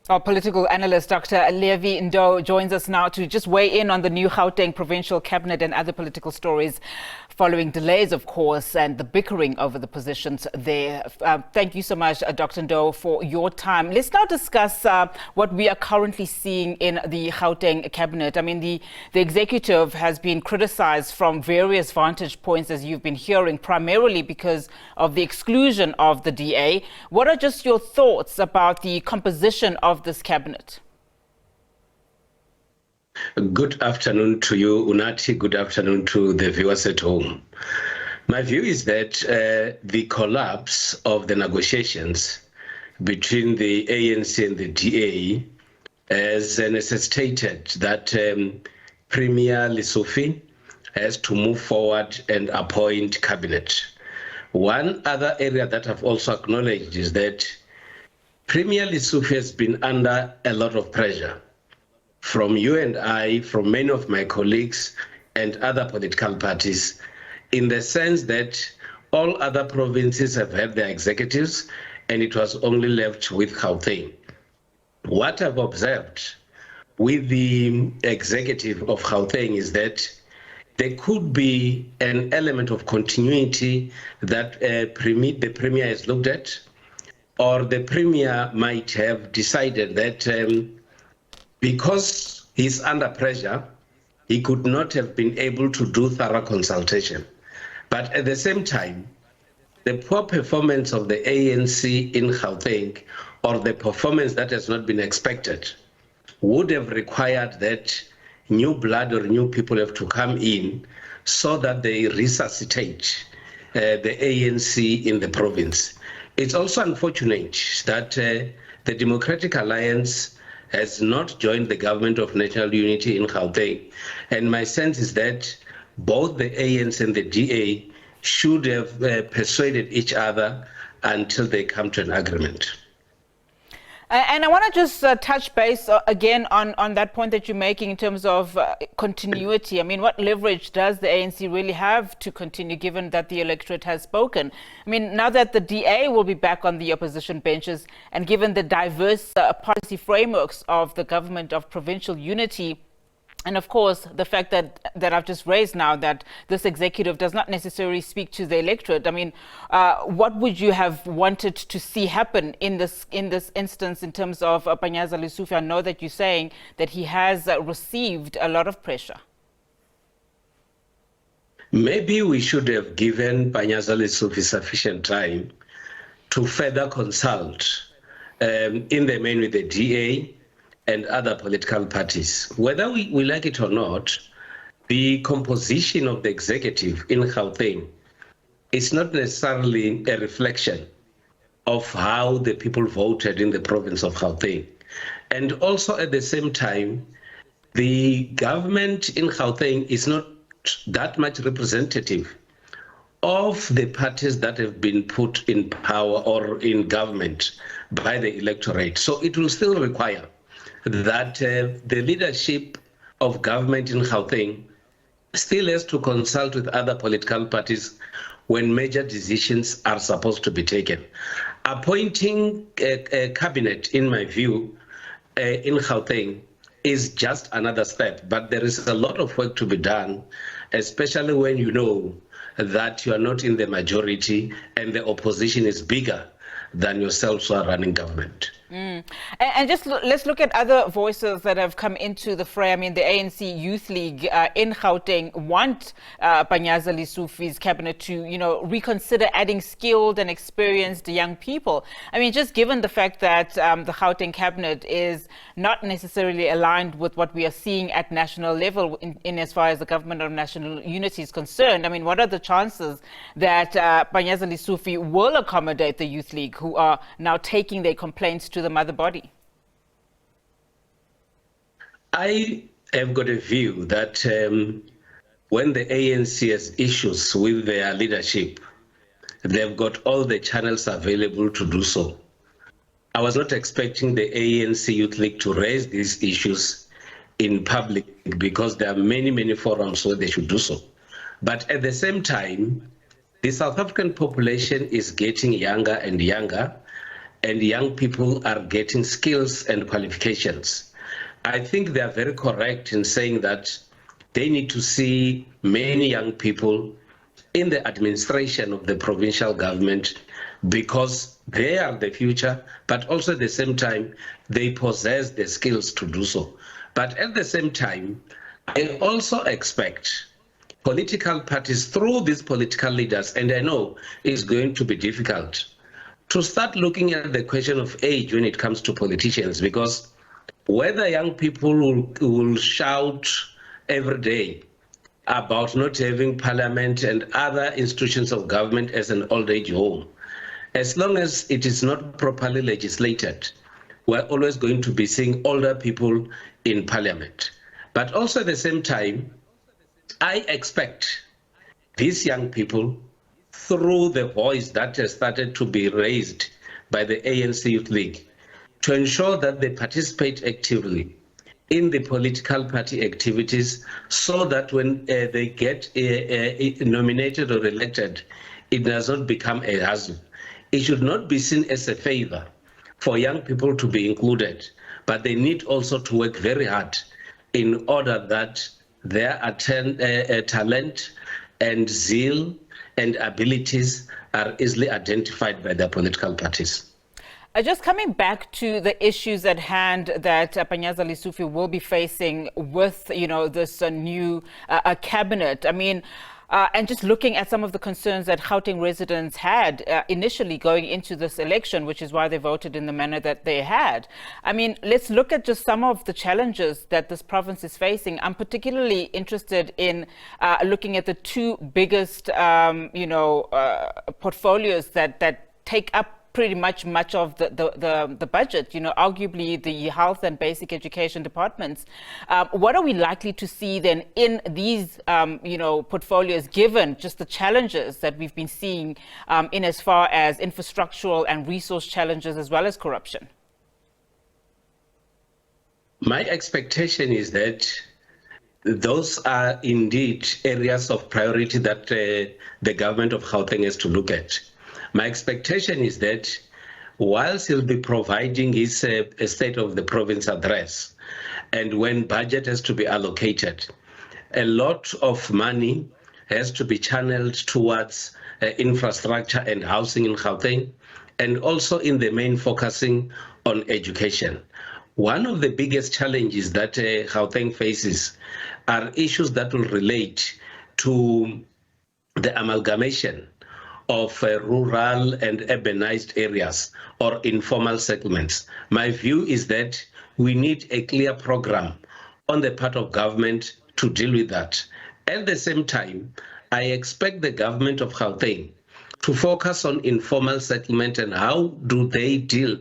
Our political analyst, Dr. Levy Ndou, joins us now to just weigh in on the new Gauteng Provincial Cabinet and other political stories following delays, of course, and the bickering over the positions there. Thank you so much, Dr. Ndou, for your time. Let's now discuss what we are currently seeing in the Gauteng Cabinet. I mean, the executive has been criticized from various vantage points, as you've been hearing, primarily because of the exclusion of the DA. What are just your thoughts about the composition of this cabinet? Good afternoon to you, Unati. Good afternoon to the viewers at home. My view is that the collapse of the negotiations between the ANC and the DA has necessitated that Premier Lesufi has to move forward and appoint cabinet. One other area that I've also acknowledged is that Premier Lesufi has been under a lot of pressure from you and I, from many of my colleagues and other political parties, in the sense that all other provinces have had their executives and it was only left with Gauteng. What I've observed with the executive of Gauteng is that there could be an element of continuity that the Premier has looked at, or the Premier might have decided that because he's under pressure, he could not have been able to do thorough consultation. But at the same time, the poor performance of the ANC in Gauteng, or the performance that has not been expected, would have required that new blood or new people have to come in so that they resuscitate the ANC in the province. It's also unfortunate that the Democratic Alliance has not joined the government of national unity in Gauteng. And my sense is that both the ANC and the DA should have persuaded each other until they come to an agreement. And I want to just touch base again on that point that you're making in terms of continuity. I mean, what leverage does the ANC really have to continue, given that the electorate has spoken? I mean, now that the DA will be back on the opposition benches, and given the diverse policy frameworks of the government of provincial unity, and of course, the fact that I've just raised now, that this executive does not necessarily speak to the electorate. I mean, what would you have wanted to see happen in this instance in terms of Panyaza Lesufi? I know that you're saying that he has received a lot of pressure. Maybe we should have given Panyaza Lesufi sufficient time to further consult in the main with the DA and other political parties. Whether we like it or not, the composition of the executive in Gauteng is not necessarily a reflection of how the people voted in the province of Gauteng. And also at the same time, the government in Gauteng is not that much representative of the parties that have been put in power or in government by the electorate. So it will still require that the leadership of government in Gauteng still has to consult with other political parties when major decisions are supposed to be taken. Appointing a cabinet, in my view, in Gauteng is just another step, but there is a lot of work to be done, especially when you know that you are not in the majority and the opposition is bigger than yourselves who are running government. And just let's look at other voices that have come into the fray. I mean, the ANC Youth League in Gauteng want Panyaza Lesufi's cabinet to, reconsider adding skilled and experienced young people. I mean, just given the fact that the Gauteng cabinet is not necessarily aligned with what we are seeing at national level in as far as the government of national unity is concerned. I mean, what are the chances that Panyaza Lesufi will accommodate the Youth League, who are now taking their complaints to the mother body? I have got a view that when the ANC has issues with their leadership, they've got all the channels available to do so. I was not expecting the ANC Youth League to raise these issues in public because there are many, many forums where they should do so. But at the same time, the South African population is getting younger and younger, and young people are getting skills and qualifications. I think they are very correct in saying that they need to see many young people in the administration of the provincial government because they are the future, but also at the same time, they possess the skills to do so. But at the same time, I also expect political parties through these political leaders, and I know it's going to be difficult, to start looking at the question of age when it comes to politicians, because whether young people will shout every day about not having parliament and other institutions of government as an old age home, as long as it is not properly legislated, we're always going to be seeing older people in parliament. But also at the same time, I expect these young people, through the voice that has started to be raised by the ANC Youth League, to ensure that they participate actively in the political party activities so that when they get nominated or elected, it does not become a hassle. It should not be seen as a favor for young people to be included, but they need also to work very hard in order that their talent and zeal and abilities are easily identified by their political parties. Just coming back to the issues at hand that Panyaza Lesufi will be facing with, this new cabinet. I mean, and just looking at some of the concerns that Gauteng residents had initially going into this election, which is why they voted in the manner that they had. I mean, let's look at just some of the challenges that this province is facing. I'm particularly interested in looking at the two biggest, portfolios that take up pretty much of the budget, arguably the health and basic education departments. What are we likely to see then in these, portfolios, given just the challenges that we've been seeing in as far as infrastructural and resource challenges as well as corruption? My expectation is that those are indeed areas of priority that the government of Gauteng has to look at. My expectation is that whilst he'll be providing his State of the Province address, and when budget has to be allocated, a lot of money has to be channeled towards infrastructure and housing in Gauteng, and also in the main focusing on education. One of the biggest challenges that Gauteng faces are issues that will relate to the amalgamation of rural and urbanized areas or informal settlements. My view is that we need a clear program on the part of government to deal with that. At the same time, I expect the government of Gauteng to focus on informal settlement and how do they deal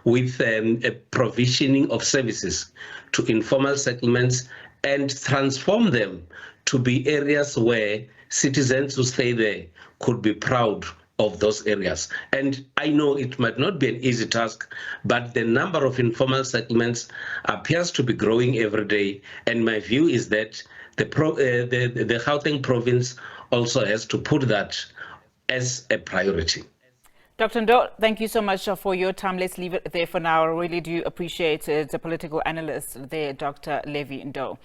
with a provisioning of services to informal settlements and transform them to be areas where citizens who stay there could be proud of those areas. And I know it might not be an easy task, but the number of informal settlements appears to be growing every day. And my view is that the Gauteng province also has to put that as a priority. Dr. Ndou, thank you so much for your time. Let's leave it there for now. I really do appreciate it. The political analyst there, Dr. Levy Ndou.